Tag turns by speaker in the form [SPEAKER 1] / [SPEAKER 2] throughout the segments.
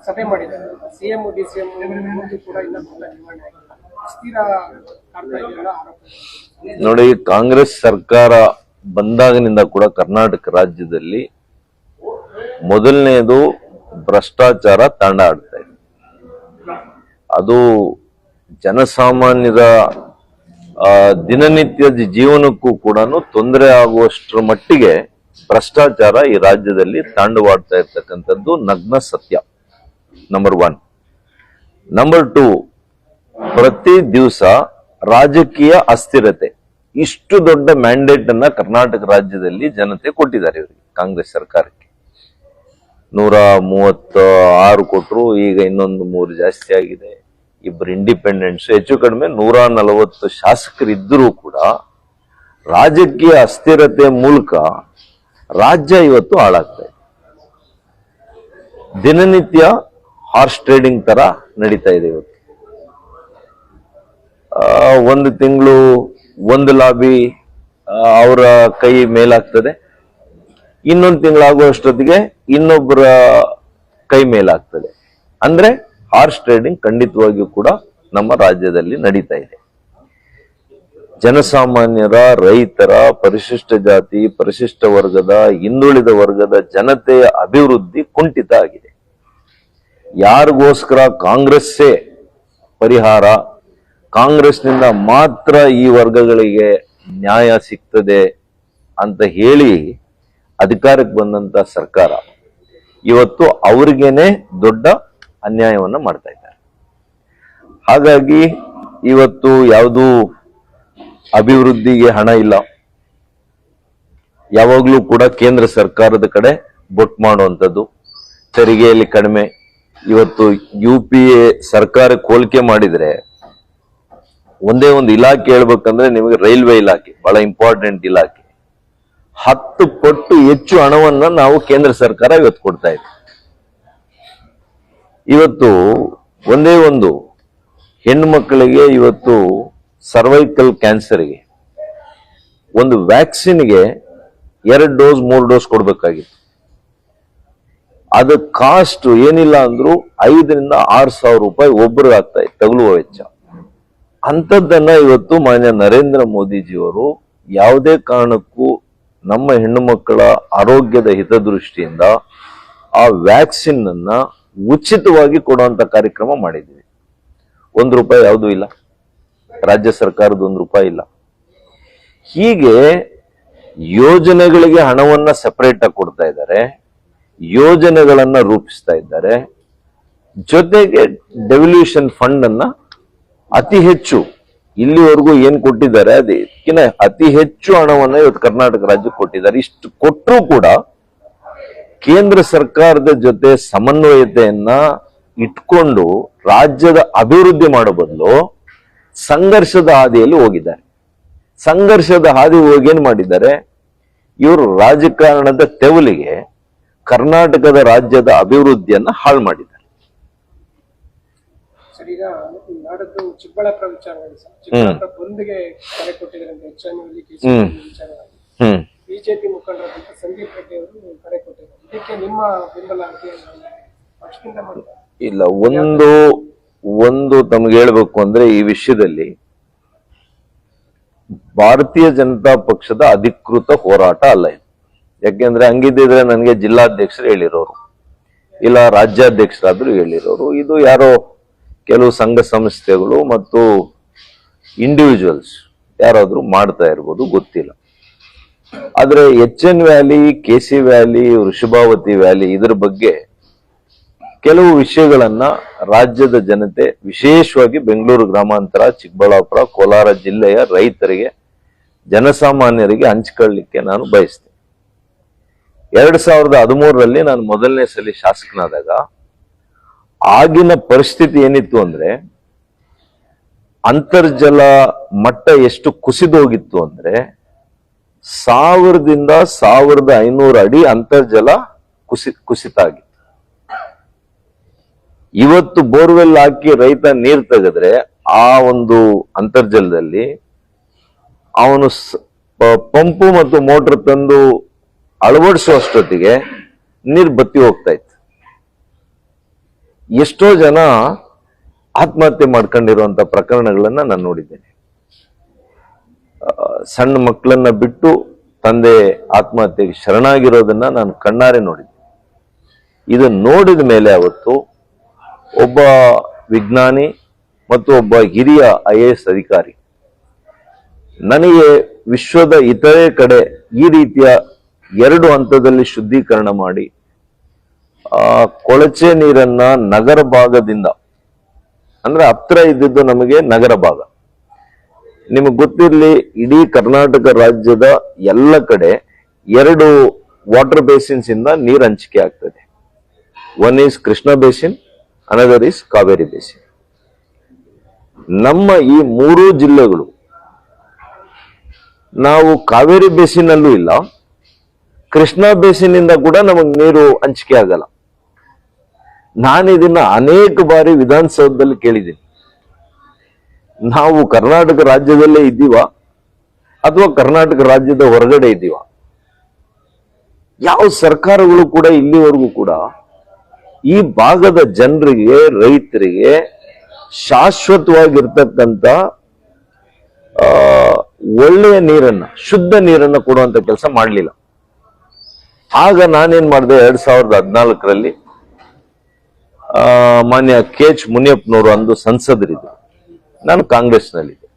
[SPEAKER 1] ಸಭೆ ಮಾಡಿದ್ದಾರೆ. CM DCM ಕೂಡ ಇಲ್ಲ ನಿರ್ವಹಣೆ ಆಗಿಲ್ಲ. ಅಸ್ಥಿರ ಆಗ್ತಾ ಇದೆಯಲ್ಲ ಆರೋಪ.
[SPEAKER 2] ನೋಡಿ, ಕಾಂಗ್ರೆಸ್ ಸರ್ಕಾರ ಬಂದಾಗಿನಿಂದ ಕೂಡ ಕರ್ನಾಟಕ ರಾಜ್ಯದಲ್ಲಿ ಮೊದಲನೇದು ಭ್ರಷ್ಟಾಚಾರ ತಾಂಡ ಆಡ್ತಾ ಇದೆ. ಅದು ಜನಸಾಮಾನ್ಯರ ದಿನನಿತ್ಯದ ಜೀವನಕ್ಕೂ ಕೂಡ ತೊಂದರೆ ಆಗುವಷ್ಟರ ಮಟ್ಟಿಗೆ ಭ್ರಷ್ಟಾಚಾರ ಈ ರಾಜ್ಯದಲ್ಲಿ ತಾಂಡವಾಡ್ತಾ ಇರ್ತಕ್ಕಂಥದ್ದು ನಗ್ನ ಸತ್ಯ. ನಂಬರ್ 1. ನಂಬರ್ 2, ಪ್ರತಿ ದಿವಸ ರಾಜಕೀಯ ಅಸ್ಥಿರತೆ. ಇಷ್ಟು ದೊಡ್ಡ ಮ್ಯಾಂಡೇಟ್ ಅನ್ನ ಕರ್ನಾಟಕ ರಾಜ್ಯದಲ್ಲಿ ಜನತೆ ಕೊಟ್ಟಿದ್ದಾರೆ ಇವರಿಗೆ, ಕಾಂಗ್ರೆಸ್ ಸರ್ಕಾರಕ್ಕೆ. 136 ಕೊಟ್ಟರು, ಈಗ ಇನ್ನೊಂದು 3 ಜಾಸ್ತಿ ಆಗಿದೆ. 2 ಇಂಡಿಪೆಂಡೆಂಟ್ಸ್, ಹೆಚ್ಚು ಕಡಿಮೆ 140 ಶಾಸಕರಿದ್ದರೂ ಕೂಡ ರಾಜಕೀಯ ಅಸ್ಥಿರತೆ ಮೂಲಕ ರಾಜ್ಯ ಇವತ್ತು ಹಾಳಾಗ್ತಾ ಇದೆ. ದಿನನಿತ್ಯ ಹಾರ್ಸ್ ಟ್ರೇಡಿಂಗ್ ತರ ನಡೀತಾ ಇದೆ ಇವತ್ತು. ಒಂದು ತಿಂಗಳು ಒಂದು ಲಾಬಿ ಅವರ ಕೈ ಮೇಲಾಗ್ತದೆ, ಇನ್ನೊಂದು ತಿಂಗಳಾಗುವಷ್ಟೊತ್ತಿಗೆ ಇನ್ನೊಬ್ಬರ ಕೈ ಮೇಲಾಗ್ತದೆ. ಅಂದ್ರೆ ಹಾರ್ಸ್ ಟ್ರೇಡಿಂಗ್ ಖಂಡಿತವಾಗಿಯೂ ಕೂಡ ನಮ್ಮ ರಾಜ್ಯದಲ್ಲಿ ನಡೀತಾ ಇದೆ. ಜನಸಾಮಾನ್ಯರ, ರೈತರ, ಪರಿಶಿಷ್ಟ ಜಾತಿ, ಪರಿಶಿಷ್ಟ ವರ್ಗದ, ಹಿಂದುಳಿದ ವರ್ಗದ ಜನತೆಯ ಅಭಿವೃದ್ಧಿ ಕುಂಠಿತ ಆಗಿದೆ. ಯಾರಿಗೋಸ್ಕರ ಕಾಂಗ್ರೆಸ್ಸೇ ಪರಿಹಾರ, ಕಾಂಗ್ರೆಸ್ನಿಂದ ಮಾತ್ರ ಈ ವರ್ಗಗಳಿಗೆ ನ್ಯಾಯ ಸಿಗ್ತದೆ ಅಂತ ಹೇಳಿ ಅಧಿಕಾರಕ್ಕೆ ಬಂದಂತ ಸರ್ಕಾರ ಇವತ್ತು ಅವ್ರಿಗೇನೆ ದೊಡ್ಡ ಅನ್ಯಾಯವನ್ನ ಮಾಡ್ತಾ ಇದ್ದಾರೆ. ಹಾಗಾಗಿ ಇವತ್ತು ಯಾವುದು ಅಭಿವೃದ್ಧಿಗೆ ಹಣ ಇಲ್ಲ, ಯಾವಾಗ್ಲೂ ಕೂಡ ಕೇಂದ್ರ ಸರ್ಕಾರದ ಕಡೆ ಬೊಟ್ ಮಾಡುವಂಥದ್ದು, ತೆರಿಗೆಯಲ್ಲಿ ಕಡಿಮೆ. ಇವತ್ತು UPA ಸರ್ಕಾರಕ್ಕೆ ಹೋಲಿಕೆ ಮಾಡಿದ್ರೆ ಒಂದೇ ಒಂದು ಇಲಾಖೆ ಹೇಳ್ಬೇಕಂದ್ರೆ ನಿಮಗೆ ರೈಲ್ವೆ ಇಲಾಖೆ ಬಹಳ ಇಂಪಾರ್ಟೆಂಟ್ ಇಲಾಖೆ. 10 ಪಟ್ಟು ಹೆಚ್ಚು ಹಣವನ್ನ ನಾವು ಕೇಂದ್ರ ಸರ್ಕಾರ ಇವತ್ತು ಕೊಡ್ತಾ ಇದೆ. ಇವತ್ತು ಒಂದೇ ಒಂದು ಹೆಣ್ಣು ಮಕ್ಕಳಿಗೆ ಇವತ್ತು ಸರ್ವೈಕಲ್ ಕ್ಯಾನ್ಸರ್ಗೆ ಒಂದು ವ್ಯಾಕ್ಸಿನ್ಗೆ 2 ಡೋಸ್ 3 ಡೋಸ್ ಕೊಡ್ಬೇಕಾಗಿತ್ತು. ಅದ ಕಾಸ್ಟ್ ಏನಿಲ್ಲ ಅಂದ್ರೂ 5,000 ರಿಂದ 6,000 ರೂಪಾಯಿ ಒಬ್ಬರಿಗೆ ಆಗ್ತಾ ಇದೆ ತಗುಲುವ ವೆಚ್ಚ. ಅಂಥದ್ದನ್ನ ಇವತ್ತು ಮಾನ್ಯ ನರೇಂದ್ರ ಮೋದಿಜಿಯವರು ಯಾವುದೇ ಕಾರಣಕ್ಕೂ ನಮ್ಮ ಹೆಣ್ಣು ಮಕ್ಕಳ ಆರೋಗ್ಯದ ಹಿತದೃಷ್ಟಿಯಿಂದ ಆ ವ್ಯಾಕ್ಸಿನ್ ಅನ್ನ ಉಚಿತವಾಗಿ ಕೊಡುವಂತ ಕಾರ್ಯಕ್ರಮ ಮಾಡಿದ್ದೀವಿ. 1 ರೂಪಾಯಿ ಯಾವುದೂ ಇಲ್ಲ, ರಾಜ್ಯ ಸರ್ಕಾರದ 1 ರೂಪಾಯಿ ಇಲ್ಲ. ಹೀಗೆ ಯೋಜನೆಗಳಿಗೆ ಹಣವನ್ನ ಸೆಪರೇಟ್ ಆಗಿ ಕೊಡ್ತಾ ಇದ್ದಾರೆ, ಯೋಜನೆಗಳನ್ನ ರೂಪಿಸ್ತಾ ಇದ್ದಾರೆ. ಜೊತೆಗೆ ಡೆವಲ್ಯೂಷನ್ ಫಂಡ್ ಅನ್ನ ಅತಿ ಹೆಚ್ಚು ಇಲ್ಲಿವರೆಗೂ ಏನ್ ಕೊಟ್ಟಿದ್ದಾರೆ ಅದಕ್ಕಿಂತ ಅತಿ ಹೆಚ್ಚು ಹಣವನ್ನ ಇವತ್ತು ಕರ್ನಾಟಕ ರಾಜ್ಯಕ್ಕೆ ಕೊಟ್ಟಿದ್ದಾರೆ. ಇಷ್ಟು ಕೊಟ್ಟರೂ ಕೂಡ ಕೇಂದ್ರ ಸರ್ಕಾರದ ಜೊತೆ ಸಮನ್ವಯತೆಯನ್ನ ಇಟ್ಕೊಂಡು ರಾಜ್ಯದ ಅಭಿವೃದ್ಧಿ ಮಾಡೋ ಬದಲು ಸಂಘರ್ಷದ ಹಾದಿಯಲ್ಲಿ ಹೋಗಿದ್ದಾರೆ. ಸಂಘರ್ಷದ ಹಾದಿ ಹೋಗಿ ಏನ್ ಮಾಡಿದ್ದಾರೆ, ಇವರು ರಾಜಕಾರಣದ ತೆವಲಿಗೆ ಕರ್ನಾಟಕದ ರಾಜ್ಯದ ಅಭಿವೃದ್ಧಿಯನ್ನ ಹಾಳು ಮಾಡಿದ್ದಾರೆ.
[SPEAKER 1] ಈಗ ನಾಡದ್ದು ಚಿಕ್ಕಬಳ್ಳಾಪುರ ವಿಚಾರವಾಗಿ ಚಿಕ್ಕಬಳ್ಳಾಪುರ ಬಂದ್ಗೆ ಕರೆ ಕೊಟ್ಟಿದ್ದಾರೆ. ಬಿಜೆಪಿ ಮುಖಂಡರಾದಂತ ಸಂದೀಪ್ ರೆಡ್ಡಿ ಅವರು ಕರೆ ಕೊಟ್ಟಿದ್ದಾರೆ. ಇದಕ್ಕೆ ನಿಮ್ಮ ಬೆಂಬಲ
[SPEAKER 2] ಇಲ್ಲ. ಒಂದು ತಮ್ಗೆ ಹೇಳ್ಬೇಕು ಅಂದ್ರೆ ಈ ವಿಷಯದಲ್ಲಿ ಭಾರತೀಯ ಜನತಾ ಪಕ್ಷದ ಅಧಿಕೃತ ಹೋರಾಟ ಅಲ್ಲ ಇದು. ಯಾಕೆಂದ್ರೆ ಹಂಗಿದ್ದಿದ್ರೆ ನನಗೆ ಜಿಲ್ಲಾಧ್ಯಕ್ಷರು ಹೇಳಿರೋರು, ಇಲ್ಲ ರಾಜ್ಯಾಧ್ಯಕ್ಷರಾದ್ರೂ ಹೇಳಿರೋರು. ಇದು ಯಾರೋ ಕೆಲವು ಸಂಘ ಸಂಸ್ಥೆಗಳು ಮತ್ತು ಇಂಡಿವಿಜುವಲ್ಸ್ ಯಾರಾದ್ರೂ ಮಾಡ್ತಾ ಇರ್ಬೋದು, ಗೊತ್ತಿಲ್ಲ. ಆದ್ರೆ HN valley, KC valley, Vrishabhavathi valley ಇದ್ರ ಬಗ್ಗೆ ಕೆಲವು ವಿಷಯಗಳನ್ನ ರಾಜ್ಯದ ಜನತೆ, ವಿಶೇಷವಾಗಿ ಬೆಂಗಳೂರು ಗ್ರಾಮಾಂತರ, ಚಿಕ್ಕಬಳ್ಳಾಪುರ, ಕೋಲಾರ ಜಿಲ್ಲೆಯ ರೈತರಿಗೆ, ಜನಸಾಮಾನ್ಯರಿಗೆ ಹಂಚ್ಕೊಳ್ಳಿಕ್ಕೆ ನಾನು ಬಯಸ್ತೇನೆ. 2013ರಲ್ಲಿ ನಾನು ಮೊದಲನೇ ಸಲ ಶಾಸಕನಾದಾಗ ಆಗಿನ ಪರಿಸ್ಥಿತಿ ಏನಿತ್ತು ಅಂದ್ರೆ ಅಂತರ್ಜಲ ಮಟ್ಟ ಎಷ್ಟು ಕುಸಿದೋಗಿತ್ತು ಅಂದ್ರೆ 1000ದಿಂದ 1500 ಅಡಿ ಅಂತರ್ಜಲ ಕುಸಿತ ಆಗಿತ್ತು. ಇವತ್ತು ಬೋರ್ವೆಲ್ ಹಾಕಿ ರೈತ ನೀರ್ ತೆಗೆದ್ರೆ ಆ ಒಂದು ಅಂತರ್ಜಲದಲ್ಲಿ ಅವನು ಪಂಪು ಮತ್ತು ಮೋಟರ್ ತಂದು ಅಳವಡಿಸುವಷ್ಟೊತ್ತಿಗೆ ನೀರು ಬತ್ತಿ ಹೋಗ್ತಾ ಇತ್ತು. ಎಷ್ಟೋ ಜನ ಆತ್ಮಹತ್ಯೆ ಮಾಡ್ಕೊಂಡಿರುವಂತ ಪ್ರಕರಣಗಳನ್ನ ನಾನು ನೋಡಿದ್ದೇನೆ. ಸಣ್ಣ ಮಕ್ಕಳನ್ನ ಬಿಟ್ಟು ತಂದೆ ಆತ್ಮಹತ್ಯೆಗೆ ಶರಣಾಗಿರೋದನ್ನ ನಾನು ಕಣ್ಣಾರೆ ನೋಡಿದ್ದೆ. ಇದು ನೋಡಿದ ಮೇಲೆ ಅವತ್ತು ಒಬ್ಬ ವಿಜ್ಞಾನಿ ಮತ್ತು ಒಬ್ಬ ಹಿರಿಯ IAS ಅಧಿಕಾರಿ ನನಗೆ ವಿಶ್ವದ ಇತರೆ ಕಡೆ ಈ ರೀತಿಯ 2 ಹಂತದಲ್ಲಿ ಶುದ್ಧೀಕರಣ ಮಾಡಿ ಕೊಳಚೆ ನೀರನ್ನ ನಗರ ಭಾಗದಿಂದ, ಅಂದ್ರೆ ಹತ್ರ ಇದ್ದಿದ್ದು ನಮಗೆ ನಗರ ಭಾಗ, ನಿಮಗೆ ಗೊತ್ತಿರಲಿ, ಇಡೀ ಕರ್ನಾಟಕ ರಾಜ್ಯದ ಎಲ್ಲ ಕಡೆ 2 ವಾಟರ್ ಬೇಸಿನ್ಸ್ ಇಂದ ನೀರು ಹಂಚಿಕೆ ಆಗ್ತದೆ. One is Krishna basin, another is Kaveri basin. ನಮ್ಮ ಈ 3 ಜಿಲ್ಲೆಗಳು, ನಾವು ಕಾವೇರಿ ಬೇಸಿನ್ ಅಲ್ಲೂ ಇಲ್ಲ, ಕೃಷ್ಣ ಬೇಸಿನ್ ಇಂದ ಕೂಡ ನಮಗೆ ನೀರು ಹಂಚಿಕೆ ಆಗಲ್ಲ. ನಾನು ಇದನ್ನ ಅನೇಕ ಬಾರಿ ವಿಧಾನಸೌಧದಲ್ಲಿ ಕೇಳಿದ್ದೀನಿ. ನಾವು ಕರ್ನಾಟಕ ರಾಜ್ಯದಲ್ಲೇ ಇದ್ದೀವ ಅಥವಾ ಕರ್ನಾಟಕ ರಾಜ್ಯದ ಹೊರಗಡೆ ಇದ್ದೀವ? ಯಾವ ಸರ್ಕಾರಗಳು ಕೂಡ ಇಲ್ಲಿವರೆಗೂ ಕೂಡ ಈ ಭಾಗದ ಜನರಿಗೆ, ರೈತರಿಗೆ ಶಾಶ್ವತವಾಗಿರ್ತಕ್ಕಂಥ ಒಳ್ಳೆಯ ನೀರನ್ನ, ಶುದ್ಧ ನೀರನ್ನ ಕೊಡುವಂತ ಕೆಲಸ ಮಾಡಲಿಲ್ಲ. ಆಗ ನಾನೇನ್ ಮಾಡಿದೆ, 2014ರಲ್ಲಿ ಮಾನ್ಯ KH ಮುನಿಯಪ್ಪನವರು ಅಂದು ಸಂಸದರಿದ್ರು, ನಾನು ಕಾಂಗ್ರೆಸ್ನಲ್ಲಿದ್ದೆ.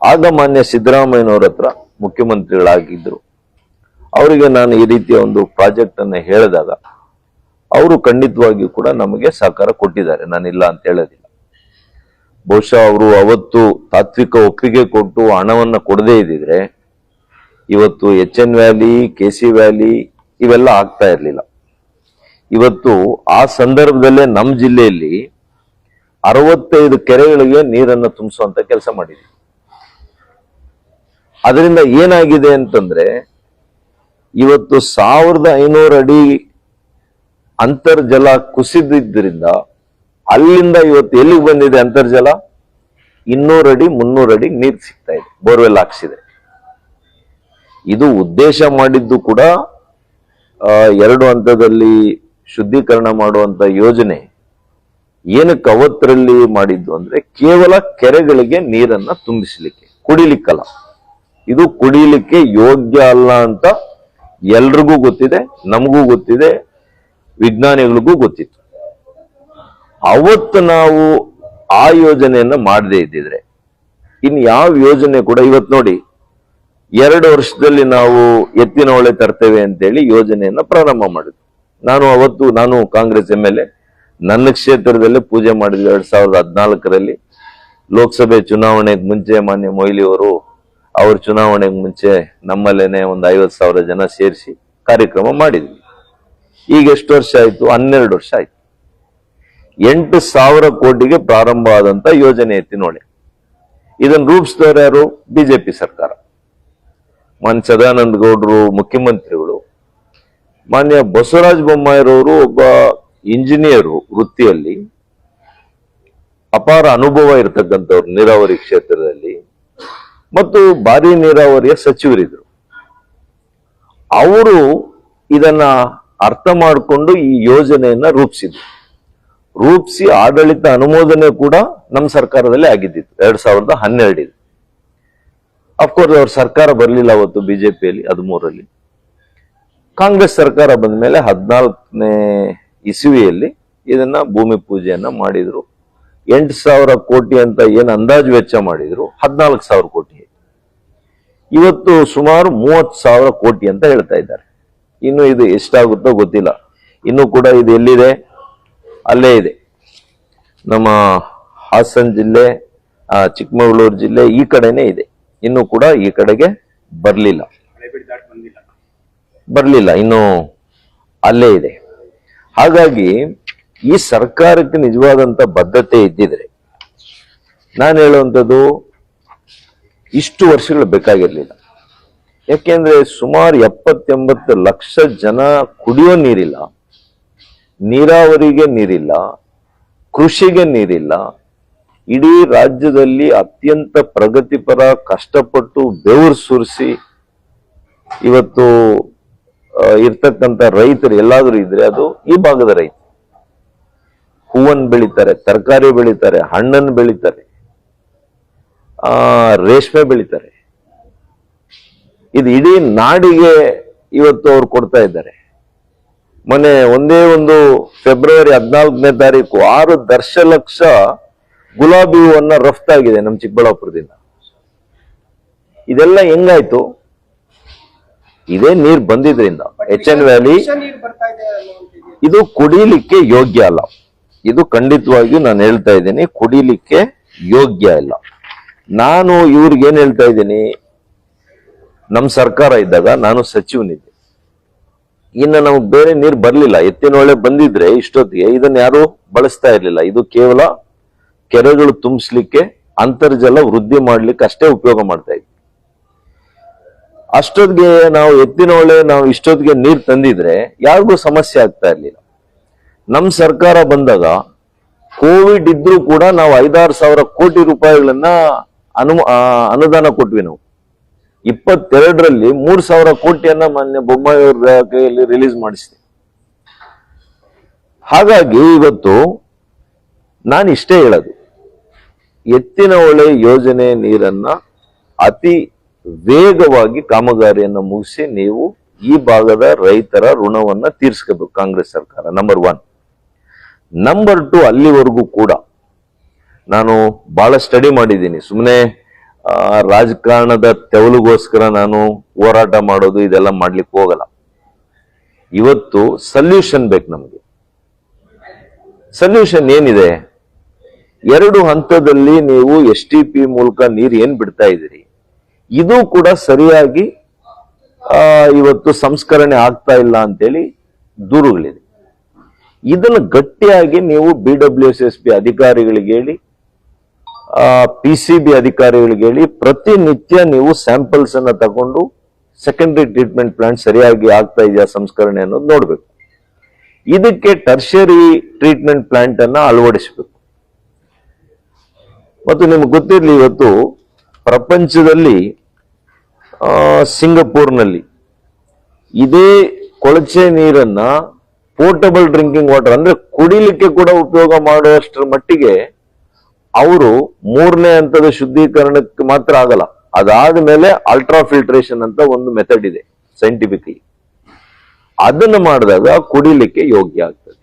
[SPEAKER 2] ಆಗ ಮಾನ್ಯ ಸಿದ್ದರಾಮಯ್ಯನವ್ರ ಹತ್ರ ಮುಖ್ಯಮಂತ್ರಿಗಳಾಗಿದ್ರು. ಅವರಿಗೆ ನಾನು ಈ ರೀತಿಯ ಒಂದು ಪ್ರಾಜೆಕ್ಟ್ ಅನ್ನ ಹೇಳಿದಾಗ ಅವರು ಖಂಡಿತವಾಗಿಯೂ ಕೂಡ ನಮಗೆ ಸಹಕಾರ ಕೊಟ್ಟಿದ್ದಾರೆ, ನಾನಿಲ್ಲ ಅಂತ ಹೇಳೋದಿಲ್ಲ. ಬಹುಶಃ ಅವರು ಅವತ್ತು ತಾತ್ವಿಕ ಒಪ್ಪಿಗೆ ಕೊಟ್ಟು ಹಣವನ್ನ ಕೊಡದೇ ಇದ್ದಿದ್ರೆ ಇವತ್ತು HN ವ್ಯಾಲಿ, KC ವ್ಯಾಲಿ ಇವೆಲ್ಲ ಆಗ್ತಾ ಇರಲಿಲ್ಲ. ಇವತ್ತು ಆ ಸಂದರ್ಭದಲ್ಲೇ ನಮ್ಮ ಜಿಲ್ಲೆಯಲ್ಲಿ 65 ಕೆರೆಗಳಿಗೆ ನೀರನ್ನು ತುಂಬಿಸುವಂತ ಕೆಲಸ ಮಾಡಿದ್ವಿ. ಅದರಿಂದ ಏನಾಗಿದೆ ಅಂತಂದ್ರೆ, ಇವತ್ತು 1500 ಅಡಿ ಅಂತರ್ಜಲ ಕುಸಿದಿದ್ದರಿಂದ ಅಲ್ಲಿಂದ ಇವತ್ತು ಎಲ್ಲಿಗೆ ಬಂದಿದೆ ಅಂತರ್ಜಲ? 200 ಅಡಿ 300 ಅಡಿ ನೀರು ಸಿಗ್ತಾ ಇದೆ, ಬೋರ್ವೆಲ್ ಹಾಕ್ಸಿದೆ. ಇದು ಉದ್ದೇಶ ಮಾಡಿದ್ದು ಕೂಡ 2 ಹಂತದಲ್ಲಿ ಶುದ್ಧೀಕರಣ ಮಾಡುವಂತ ಯೋಜನೆ ಏನಕ್ಕೆ ಅವತ್ತರಲ್ಲಿ ಮಾಡಿದ್ದು ಅಂದ್ರೆ, ಕೇವಲ ಕೆರೆಗಳಿಗೆ ನೀರನ್ನ ತುಂಬಿಸ್ಲಿಕ್ಕೆ, ಕುಡಿಲಿಕ್ಕಲ್ಲ. ಇದು ಕುಡಿಲಿಕ್ಕೆ ಯೋಗ್ಯ ಅಲ್ಲ ಅಂತ ಎಲ್ರಿಗೂ ಗೊತ್ತಿದೆ, ನಮಗೂ ಗೊತ್ತಿದೆ, ವಿಜ್ಞಾನಿಗಳಿಗೂ ಗೊತ್ತಿತ್ತು. ಅವತ್ತು ನಾವು ಆ ಯೋಜನೆಯನ್ನ ಮಾಡದೇ ಇದ್ದಿದ್ರೆ ಇನ್ ಯಾವ ಯೋಜನೆ ಕೂಡ ಇವತ್ತು ನೋಡಿ, 2 ವರ್ಷದಲ್ಲಿ ನಾವು ಎತ್ತಿನ ಹೊಳೆ ತರ್ತೇವೆ ಅಂತೇಳಿ ಯೋಜನೆಯನ್ನ ಪ್ರಾರಂಭ ಮಾಡಿದ್ವಿ. ನಾನು ಕಾಂಗ್ರೆಸ್ MLA, ನನ್ನ ಕ್ಷೇತ್ರದಲ್ಲೇ ಪೂಜೆ ಮಾಡಿದ್ವಿ. 2014ರಲ್ಲಿ ಲೋಕಸಭೆ ಚುನಾವಣೆಗೆ ಮುಂಚೆ ಮಾನ್ಯ ಮೊಯ್ಲಿ ಅವರು ಅವ್ರ ಚುನಾವಣೆಗೆ ಮುಂಚೆ ನಮ್ಮಲ್ಲೇನೆ ಒಂದು 50,000 ಜನ ಸೇರಿಸಿ ಕಾರ್ಯಕ್ರಮ ಮಾಡಿದ್ವಿ. ಈಗ ಎಷ್ಟು ವರ್ಷ ಆಯ್ತು? 12 ವರ್ಷ ಆಯ್ತು. 8,000 ಕೋಟಿಗೆ ಪ್ರಾರಂಭ ಆದಂತ ಯೋಜನೆ ಎತ್ತಿನೊಳೆ. ಇದನ್ನು ರೂಪಿಸಿದವರು ಯಾರು? ಬಿಜೆಪಿ ಸರ್ಕಾರ. ಮಾನ್ಯ ಸದಾನಂದ ಗೌಡರು ಮುಖ್ಯಮಂತ್ರಿಗಳು, ಮಾನ್ಯ ಬಸವರಾಜ ಬೊಮ್ಮಾಯಿರವರು ಒಬ್ಬ ಇಂಜಿನಿಯರು, ವೃತ್ತಿಯಲ್ಲಿ ಅಪಾರ ಅನುಭವ ಇರತಕ್ಕಂಥವ್ರು ನೀರಾವರಿ ಕ್ಷೇತ್ರದಲ್ಲಿ, ಮತ್ತು ಭಾರಿ ನೀರಾವರಿಯ ಸಚಿವರಿದ್ರು. ಅವರು ಇದನ್ನ ಅರ್ಥ ಮಾಡಿಕೊಂಡು ಈ ಯೋಜನೆಯನ್ನ ರೂಪಿಸಿ ಆಡಳಿತ ಅನುಮೋದನೆ ಕೂಡ ನಮ್ಮ ಸರ್ಕಾರದಲ್ಲಿ ಆಗಿದ್ದಿತ್ತು 2012. ಅಫ್ಕೋರ್ಸ್ ಅವ್ರ ಸರ್ಕಾರ ಬರಲಿಲ್ಲ ಅವತ್ತು ಬಿಜೆಪಿಯಲ್ಲಿ 13ರಲ್ಲಿ. ಕಾಂಗ್ರೆಸ್ ಸರ್ಕಾರ ಬಂದ ಮೇಲೆ 14ನೇ ಇಸವಿಯಲ್ಲಿ ಇದನ್ನ ಭೂಮಿ ಪೂಜೆಯನ್ನ ಮಾಡಿದ್ರು. 8,000 ಕೋಟಿ ಅಂತ ಏನ್ ಅಂದಾಜು ವೆಚ್ಚ ಮಾಡಿದ್ರು, 14,000 ಕೋಟಿ. ಇವತ್ತು ಸುಮಾರು 30,000 ಕೋಟಿ ಅಂತ ಹೇಳ್ತಾ ಇದ್ದಾರೆ. ಇನ್ನು ಇದು ಎಷ್ಟಾಗುತ್ತೋ ಗೊತ್ತಿಲ್ಲ. ಇನ್ನು ಕೂಡ ಇದು ಎಲ್ಲಿದೆ? ಅಲ್ಲೇ ಇದೆ, ನಮ್ಮ ಹಾಸನ ಜಿಲ್ಲೆ, ಚಿಕ್ಕಮಗಳೂರು ಜಿಲ್ಲೆ ಈ ಕಡೆನೇ ಇದೆ. ಇನ್ನು ಕೂಡ ಈ ಕಡೆಗೆ ಬರ್ಲಿಲ್ಲ, ಇನ್ನು ಅಲ್ಲೇ ಇದೆ. ಹಾಗಾಗಿ ಈ ಸರ್ಕಾರಕ್ಕೆ ನಿಜವಾದಂತ ಬದ್ಧತೆ ಇದ್ದಿದ್ರೆ, ನಾನು ಹೇಳುವಂಥದ್ದು ಇಷ್ಟು ವರ್ಷಗಳು ಬೇಕಾಗಿರ್ಲಿಲ್ಲ. ಯಾಕೆಂದ್ರೆ ಸುಮಾರು 70-80 ಲಕ್ಷ ಜನ ಕುಡಿಯೋ ನೀರಿಲ್ಲ, ನೀರಾವರಿಗೆ ನೀರಿಲ್ಲ, ಕೃಷಿಗೆ ನೀರಿಲ್ಲ. ಇಡೀ ರಾಜ್ಯದಲ್ಲಿ ಅತ್ಯಂತ ಪ್ರಗತಿಪರ, ಕಷ್ಟಪಟ್ಟು ಬೆವರು ಸುರಿಸಿ ಇವತ್ತು ಇರ್ತಕ್ಕಂಥ ರೈತರು ಎಲ್ಲಾದ್ರೂ ಇದ್ರೆ ಅದು ಈ ಭಾಗದ ರೈತ. ಹೂವನ್ನು ಬೆಳೀತಾರೆ, ತರಕಾರಿ ಬೆಳೀತಾರೆ, ಹಣ್ಣನ್ನು ಬೆಳೀತಾರೆ, ರೇಷ್ಮೆ ಬೆಳೀತಾರೆ. ಇದು ಇಡೀ ನಾಡಿಗೆ ಇವತ್ತು ಅವ್ರು ಕೊಡ್ತಾ ಇದ್ದಾರೆ. ಮೊನ್ನೆ ಒಂದೇ ಒಂದು ಫೆಬ್ರವರಿ 14ನೇ ತಾರೀಕು 6 ದಶಲಕ್ಷ ಗುಲಾಬಿ ಹೂವನ್ನ ರಫ್ತಾಗಿದೆ ನಮ್ಮ ಚಿಕ್ಕಬಳ್ಳಾಪುರದಿಂದ. ಇದೆಲ್ಲ ಹೆಂಗಾಯ್ತು? ಇದೇ ನೀರ್ ಬಂದಿದ್ರಿಂದ ಎಚ್ ಎನ್ ವ್ಯಾಲಿ.
[SPEAKER 1] ನೀರು ಬರ್ತಾ ಇದೆ ಅನ್ನುವಂಥದ್ದು.
[SPEAKER 2] ಇದು ಕುಡಿಲಿಕ್ಕೆ ಯೋಗ್ಯ ಅಲ್ಲ. ಇದು ಖಂಡಿತವಾಗಿಯೂ ನಾನು ಹೇಳ್ತಾ ಇದ್ದೀನಿ, ಕುಡಿಲಿಕ್ಕೆ ಯೋಗ್ಯ ಇಲ್ಲ. ನಾನು ಇವ್ರಿಗೆ ಏನ್ ಹೇಳ್ತಾ ಇದ್ದೀನಿ, ನಮ್ಮ ಸರ್ಕಾರ ಇದ್ದಾಗ ನಾನು ಸಚಿವನಿದ್ದೆ, ಇನ್ನು ನಮಗೆ ಬೇರೆ ನೀರು ಬರ್ಲಿಲ್ಲ. ಎತ್ತಿನೊಳೆ ಬಂದಿದ್ರೆ ಇಷ್ಟೊತ್ತಿಗೆ ಇದನ್ನ ಯಾರು ಬಳಸ್ತಾ ಇರ್ಲಿಲ್ಲ. ಇದು ಕೇವಲ ಕೆರೆಗಳು ತುಂಬಿಸ್ಲಿಕ್ಕೆ, ಅಂತರ್ಜಲ ವೃದ್ಧಿ ಮಾಡ್ಲಿಕ್ಕೆ ಅಷ್ಟೇ ಉಪಯೋಗ ಮಾಡ್ತಾ ಇದ್ವಿ. ಅಷ್ಟೊತ್ತಿಗೆ ನಾವು ಎತ್ತಿನೊಳೆ ನಾವು ಇಷ್ಟೊತ್ತಿಗೆ ನೀರು ತಂದಿದ್ರೆ ಯಾರಿಗೂ ಸಮಸ್ಯೆ ಆಗ್ತಾ ಇರ್ಲಿಲ್ಲ. ನಮ್ಮ ಸರ್ಕಾರ ಬಂದಾಗ ಕೋವಿಡ್ ಇದ್ರೂ ಕೂಡ ನಾವು 5-6 ಸಾವಿರ ಕೋಟಿ ರೂಪಾಯಿಗಳನ್ನ ಅನುದಾನ ಕೊಟ್ವಿ. ನಾವು 22ರಲ್ಲಿ 3,000 ಕೋಟಿಯನ್ನ ಮಾನ್ಯ ಬೊಮ್ಮಾಯಿ ಅವರ ಕೈಯಲ್ಲಿ ರಿಲೀಸ್ ಮಾಡಿಸಿದೆ. ಹಾಗಾಗಿ ಇವತ್ತು ನಾನು ಇಷ್ಟೇ ಹೇಳೋದು, ಎತ್ತಿನಹೊಳೆ ಯೋಜನೆ ನೀರನ್ನ ಅತಿ ವೇಗವಾಗಿ ಕಾಮಗಾರಿಯನ್ನು ಮುಗಿಸಿ ನೀವು ಈ ಭಾಗದ ರೈತರ ಋಣವನ್ನ ತೀರಿಸ್ಕೋಬೇಕು ಕಾಂಗ್ರೆಸ್ ಸರ್ಕಾರ. ನಂಬರ್ 1. ನಂಬರ್ 2, ಅಲ್ಲಿವರೆಗೂ ಕೂಡ ನಾನು ಬಹಳ ಸ್ಟಡಿ ಮಾಡಿದ್ದೀನಿ. ಸುಮ್ಮನೆ ರಾಜಕಾರಣದ ತೆವಲಿಗೋಸ್ಕರ ನಾನು ಹೋರಾಟ ಮಾಡೋದು ಇದೆಲ್ಲ ಮಾಡ್ಲಿಕ್ಕೆ ಹೋಗಲ್ಲ. ಇವತ್ತು ಸಲ್ಯೂಷನ್ ಬೇಕು ನಮಗೆ. ಸಲ್ಯೂಷನ್ ಏನಿದೆ? 2 ಹಂತದಲ್ಲಿ ನೀವು STP ಮೂಲಕ ನೀರು ಏನ್ ಬಿಡ್ತಾ ಇದ್ದೀರಿ, ಇದು ಕೂಡ ಸರಿಯಾಗಿ ಇವತ್ತು ಸಂಸ್ಕರಣೆ ಆಗ್ತಾ ಇಲ್ಲ ಅಂತೇಳಿ ದೂರುಗಳಿದೆ. ಇದನ್ನು ಗಟ್ಟಿಯಾಗಿ ನೀವು BWSSB ಅಧಿಕಾರಿಗಳಿಗೆ ಹೇಳಿ, PCB ಅಧಿಕಾರಿಗಳಿಗೆ ಹೇಳಿ, ಪ್ರತಿನಿತ್ಯ ನೀವು ಸ್ಯಾಂಪಲ್ಸ್ ಅನ್ನ ತಗೊಂಡು ಸೆಕೆಂಡರಿ ಟ್ರೀಟ್ಮೆಂಟ್ ಪ್ಲಾಂಟ್ ಸರಿಯಾಗಿ ಆಗ್ತಾ ಇದೆಯಾ ಸಂಸ್ಕರಣೆ ಅನ್ನೋದು ನೋಡ್ಬೇಕು. ಇದಕ್ಕೆ ಟರ್ಷರಿ ಟ್ರೀಟ್ಮೆಂಟ್ ಪ್ಲಾಂಟ್ ಅನ್ನ ಅಳವಡಿಸಬೇಕು. ಮತ್ತು ನಿಮ್ಗೆ ಗೊತ್ತಿರಲಿ, ಇವತ್ತು ಪ್ರಪಂಚದಲ್ಲಿ ಸಿಂಗಪೂರ್ನಲ್ಲಿ ಇದೇ ಕೊಳಚೆ ನೀರನ್ನ ಪೋರ್ಟಬಲ್ ಡ್ರಿಂಕಿಂಗ್ ವಾಟರ್ ಅಂದ್ರೆ ಕುಡಿಲಿಕ್ಕೆ ಕೂಡ ಉಪಯೋಗ ಮಾಡುವಷ್ಟರ ಮಟ್ಟಿಗೆ ಅವರು 3ನೇ ಹಂತದ ಶುದ್ಧೀಕರಣಕ್ಕೆ ಮಾತ್ರ ಆಗಲ್ಲ, ಅದಾದ ಮೇಲೆ ಅಲ್ಟ್ರಾ ಫಿಲ್ಟ್ರೇಷನ್ ಅಂತ ಒಂದು ಮೆಥಡ್ ಇದೆ ಸೈಂಟಿಫಿಕಲಿ. ಅದನ್ನು ಮಾಡಿದಾಗ ಕುಡಿಲಿಕ್ಕೆ ಯೋಗ್ಯ ಆಗ್ತದೆ.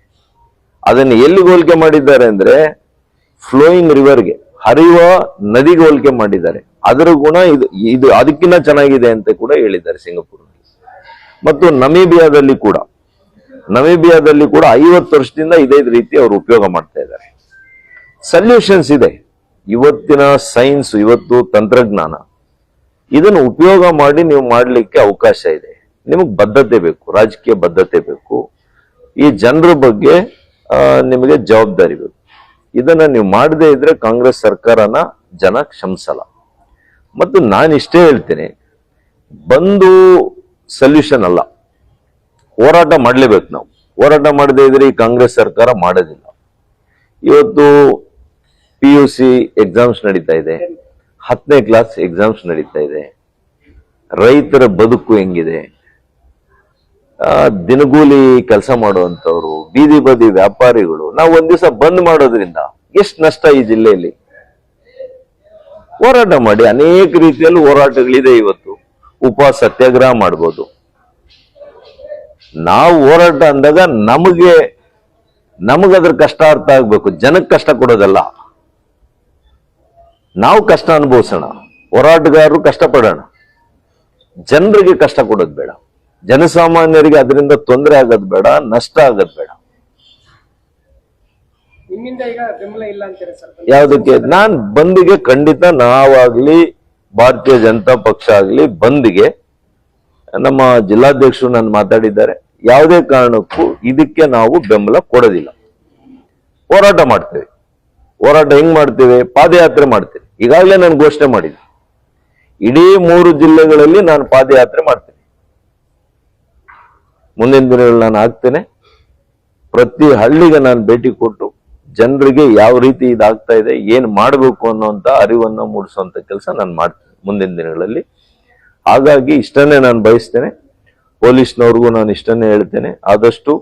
[SPEAKER 2] ಅದನ್ನು ಎಲ್ಲಿಗೆ ಹೋಲಿಕೆ ಮಾಡಿದ್ದಾರೆ ಅಂದ್ರೆ ಫ್ಲೋಯಿಂಗ್ ರಿವರ್ಗೆ, ಹರಿಯುವ ನದಿಗೆ ಹೋಲಿಕೆ ಮಾಡಿದ್ದಾರೆ. ಅದರ ಗುಣ ಇದು ಅದಕ್ಕಿಂತ ಚೆನ್ನಾಗಿದೆ ಅಂತ ಕೂಡ ಹೇಳಿದ್ದಾರೆ ಸಿಂಗಪುರ್ನಲ್ಲಿ. ಮತ್ತು ನಮೀಬಿಯಾದಲ್ಲಿ ಕೂಡ 50 ವರ್ಷದಿಂದ ಇದೇ ರೀತಿ ಅವರು ಉಪಯೋಗ ಮಾಡ್ತಾ ಇದ್ದಾರೆ. ಸಲ್ಯೂಷನ್ಸ್ ಇದೆ. ಇವತ್ತಿನ ಸೈನ್ಸ್, ಇವತ್ತು ತಂತ್ರಜ್ಞಾನ, ಇದನ್ನು ಉಪಯೋಗ ಮಾಡಿ ನೀವು ಮಾಡಲಿಕ್ಕೆ ಅವಕಾಶ ಇದೆ. ನಿಮಗೆ ಬದ್ಧತೆ ಬೇಕು, ರಾಜಕೀಯ ಬದ್ಧತೆ ಬೇಕು, ಈ ಜನರ ಬಗ್ಗೆ ನಿಮಗೆ ಜವಾಬ್ದಾರಿ ಬೇಕು. ಇದನ್ನ ನೀವು ಮಾಡದೇ ಇದ್ರೆ ಕಾಂಗ್ರೆಸ್ ಸರ್ಕಾರನ ಜನ ಕ್ಷಮಿಸಲ್ಲ. ಮತ್ತು ನಾನು ಇಷ್ಟೇ ಹೇಳ್ತೇನೆ, ಬಂದು ಸಲ್ಯೂಷನ್ ಅಲ್ಲ, ಹೋರಾಟ ಮಾಡಲೇಬೇಕು. ನಾವು ಹೋರಾಟ ಮಾಡದೇ ಇದ್ರೆ ಈ ಕಾಂಗ್ರೆಸ್ ಸರ್ಕಾರ ಮಾಡೋದಿಲ್ಲ. ಇವತ್ತು PUC ಎಕ್ಸಾಮ್ಸ್ ನಡೀತಾ ಇದೆ, 10ನೇ ಕ್ಲಾಸ್ ಎಕ್ಸಾಮ್ಸ್ ನಡೀತಾ ಇದೆ. ರೈತರ ಬದುಕು ಹೆಂಗಿದೆ? ದಿನಗೂಲಿ ಕೆಲಸ ಮಾಡುವಂತವ್ರು, ಬೀದಿ ಬದಿ ವ್ಯಾಪಾರಿಗಳು, ನಾವು ಒಂದ್ ದಿವಸ ಬಂದ್ ಮಾಡೋದ್ರಿಂದ ಎಷ್ಟು ನಷ್ಟ ಈ ಜಿಲ್ಲೆಯಲ್ಲಿ. ಹೋರಾಟ ಮಾಡಿ, ಅನೇಕ ರೀತಿಯಲ್ಲಿ ಹೋರಾಟಗಳಿದೆ. ಇವತ್ತು ಉಪವಾಸ ಸತ್ಯಾಗ್ರಹ ಮಾಡ್ಬೋದು. ನಾವು ಹೋರಾಟ ಅಂದಾಗ ನಮಗದ್ರ ಕಷ್ಟ ಅರ್ಥ ಆಗ್ಬೇಕು, ಜನಕ್ಕೆ ಕಷ್ಟ ಕೊಡೋದಲ್ಲ. ನಾವು ಕಷ್ಟ ಅನುಭವಿಸೋಣ, ಹೋರಾಟಗಾರರು ಕಷ್ಟಪಡೋಣ, ಜನರಿಗೆ ಕಷ್ಟ ಕೊಡೋದು ಬೇಡ, ಜನಸಾಮಾನ್ಯರಿಗೆ ಅದರಿಂದ ತೊಂದರೆ ಆಗೋದು ಬೇಡ, ನಷ್ಟ ಆಗೋದು ಬೇಡ.
[SPEAKER 1] ನಿಮ್ಮಿಂದ ಈಗ ಬೆಂಬಲ ಇಲ್ಲ ಅಂತೀರಾ ಸರ್?
[SPEAKER 2] ಯಾವುದಕ್ಕೆ? ನಾನ್ ಬಂದಿಗೆ ಖಂಡಿತ, ನಾವಾಗ್ಲಿ ಭಾರತೀಯ ಜನತಾ ಪಕ್ಷ ಆಗ್ಲಿ ಬಂದಿಗೆ, ನಮ್ಮ ಜಿಲ್ಲಾಧ್ಯಕ್ಷರು ನಾನು ಮಾತಾಡಿದ್ದಾರೆ, ಯಾವುದೇ ಕಾರಣಕ್ಕೂ ಇದಕ್ಕೆ ನಾವು ಬೆಂಬಲ ಕೊಡೋದಿಲ್ಲ. ಹೋರಾಟ ಮಾಡ್ತೇವೆ. ಹೋರಾಟ ಹೆಂಗ್ ಮಾಡ್ತೇವೆ? ಪಾದಯಾತ್ರೆ ಮಾಡ್ತೇವೆ. ಈಗಾಗಲೇ ನಾನು ಘೋಷಣೆ ಮಾಡಿದ್ದೆ, ಇಡೀ 3 ಜಿಲ್ಲೆಗಳಲ್ಲಿ ನಾನು ಪಾದಯಾತ್ರೆ ಮಾಡ್ತೇನೆ. ಮುಂದಿನ ದಿನಗಳಲ್ಲಿ ನಾನು ಆಗ್ತೇನೆ. ಪ್ರತಿ ಹಳ್ಳಿಗೆ ನಾನು ಭೇಟಿ ಕೊಟ್ಟು ಜನರಿಗೆ ಯಾವ ರೀತಿ ಇದಾಗ್ತಾ ಇದೆ, ಏನ್ ಮಾಡಬೇಕು ಅನ್ನೋಂತ ಅರಿವನ್ನ ಮೂಡಿಸುವಂತ ಕೆಲಸ ನಾನು ಮಾಡ್ತೇನೆ ಮುಂದಿನ ದಿನಗಳಲ್ಲಿ. ಹಾಗಾಗಿ ಇಷ್ಟನ್ನೇ ನಾನು ಬಯಸ್ತೇನೆ. ಪೊಲೀಸ್ನವ್ರಿಗೂ ನಾನು ಇಷ್ಟನ್ನೇ ಹೇಳ್ತೇನೆ, ಆದಷ್ಟು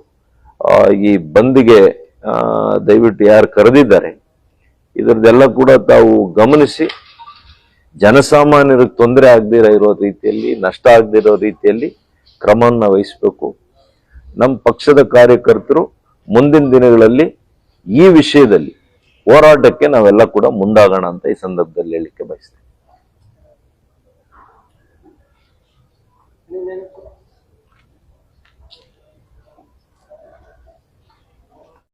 [SPEAKER 2] ಈ ಬಂದ್ಗೆ ದಯವಿಟ್ಟು ಯಾರು ಕರೆದಿದ್ದಾರೆ ಇದರದೆಲ್ಲ ಕೂಡ ತಾವು ಗಮನಿಸಿ ಜನಸಾಮಾನ್ಯರಿಗೆ ತೊಂದರೆ ಆಗದಿರೋ ಇರೋ ರೀತಿಯಲ್ಲಿ, ನಷ್ಟ ಆಗದಿರೋ ರೀತಿಯಲ್ಲಿ ಕ್ರಮವನ್ನು ವಹಿಸಬೇಕು. ನಮ್ಮ ಪಕ್ಷದ ಕಾರ್ಯಕರ್ತರು ಮುಂದಿನ ದಿನಗಳಲ್ಲಿ ಈ ವಿಷಯದಲ್ಲಿ ಹೋರಾಟಕ್ಕೆ ನಾವೆಲ್ಲ ಕೂಡ ಮುಂದಾಗೋಣ ಅಂತ ಈ ಸಂದರ್ಭದಲ್ಲಿ ಹೇಳಲಿಕ್ಕೆ ಬಯಸ್ತೇನೆ.
[SPEAKER 1] ನೀವೇನು